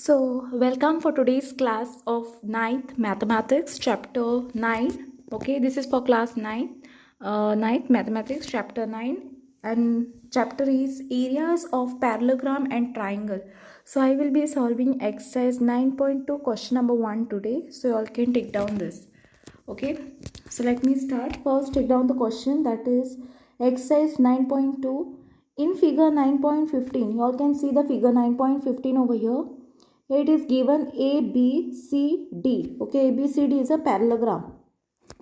So, welcome for today's class of 9th Mathematics, Chapter 9. Okay, this is for class 9, 9th Mathematics, Chapter 9. And chapter is Areas of Parallelogram and Triangle. So, I will be solving exercise 9.2, question number 1 today. So, you all can take down this. Okay, so let me start. First, take down the question, that is exercise 9.2. In figure 9.15, you all can see the figure 9.15 over here. It is given A, B, C, D. Okay, A, B, C, D is a parallelogram.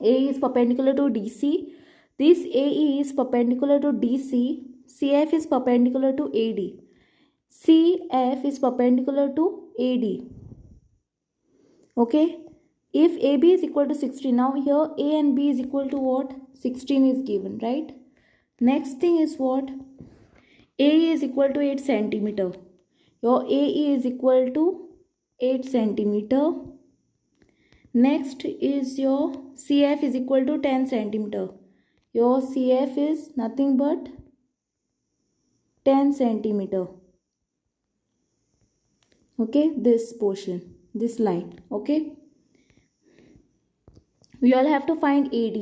A is perpendicular to DC. This AE is perpendicular to DC. CF is perpendicular to AD. CF is perpendicular to AD. Okay. If AB is equal to 16, now here A and B is equal to what? 16 is given, right? Next thing is what? A is equal to 8 centimeter. Your AE is equal to 8 centimeter. Next is your CF is equal to 10 centimeter. Your CF is nothing but 10 centimeter. Okay, this portion, this line. Okay. We all have to find AD.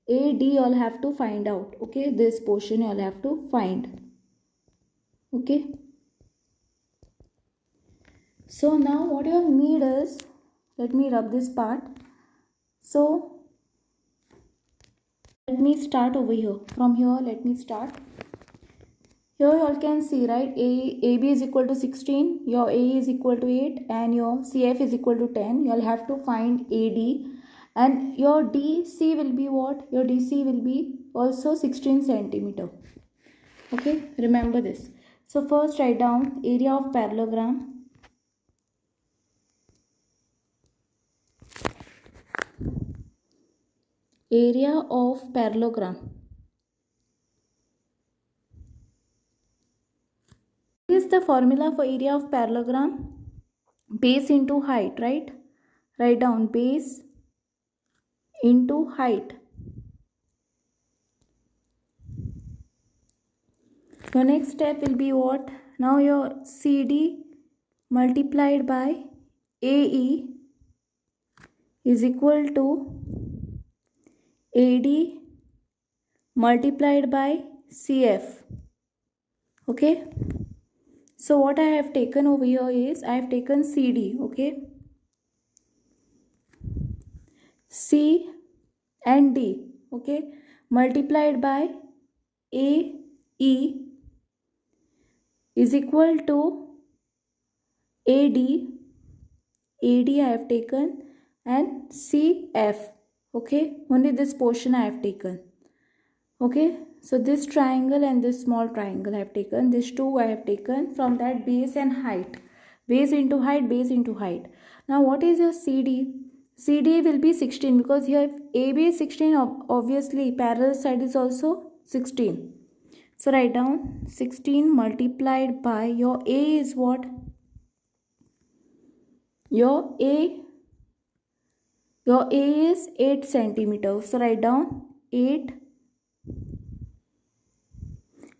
AD all have to find out. Okay, this portion you all have to find. Okay. So now what you all need is, let me rub this part. So let me start over here. From here, let me start. Here you all can see, right? AB is equal to 16. Your A is equal to 8. And your CF is equal to 10. You all have to find AD. And your DC will be what? Your DC will be also 16 centimeter. Okay, remember this. So first write down area of parallelogram. Area of parallelogram. What is the formula for area of parallelogram? Base into height, right? Write down base into height. Your next step will be what? Now your CD multiplied by AE is equal to AD multiplied by CF. Okay. So what I have taken over here is, I have taken CD. Okay. C and D. Okay. Multiplied by AE is equal to AD. AD I have taken and CF. Okay, only this portion I have taken. Okay, so this triangle and this small triangle I have taken. These two I have taken. From that, base and height. Base into height, base into height. Now what is your CD? CD will be 16 because here AB is 16, obviously parallel side is also 16. So write down 16 multiplied by your A is what? Your A is 8 centimeters. So write down 8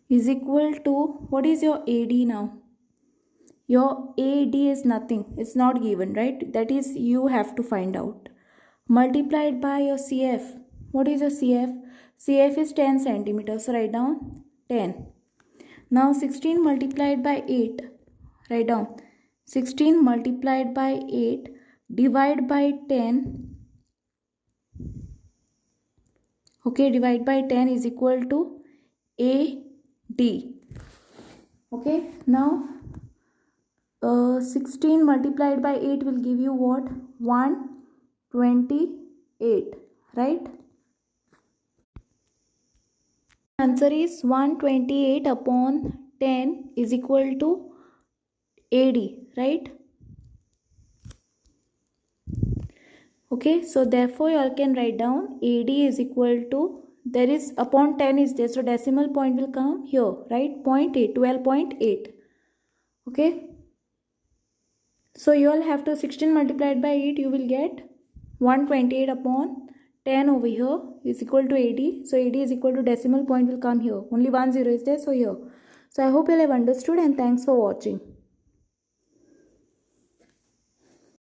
is equal to, what is your AD now? Your AD is nothing. It's not given, right? That is, you have to find out. Multiplied by your CF. What is your CF? CF is 10 centimeters. So write down 10. Now 16 multiplied by 8. Write down 16 multiplied by 8 divide by 10. Okay, divide by 10 is equal to AD. Okay, now 16 multiplied by 8 will give you what? 128, right? Answer is 128 upon 10 is equal to AD, right? Okay, so therefore you all can write down AD is equal to, there is upon 10 is there, so decimal point will come here, right? 0.8, 12.8. Okay, so you all have to 16 multiplied by 8, you will get 128 upon 10 over here is equal to 80. So 80 is equal to, decimal point will come here, only 1 0 is there, so here. So I hope you all have understood, and thanks for watching.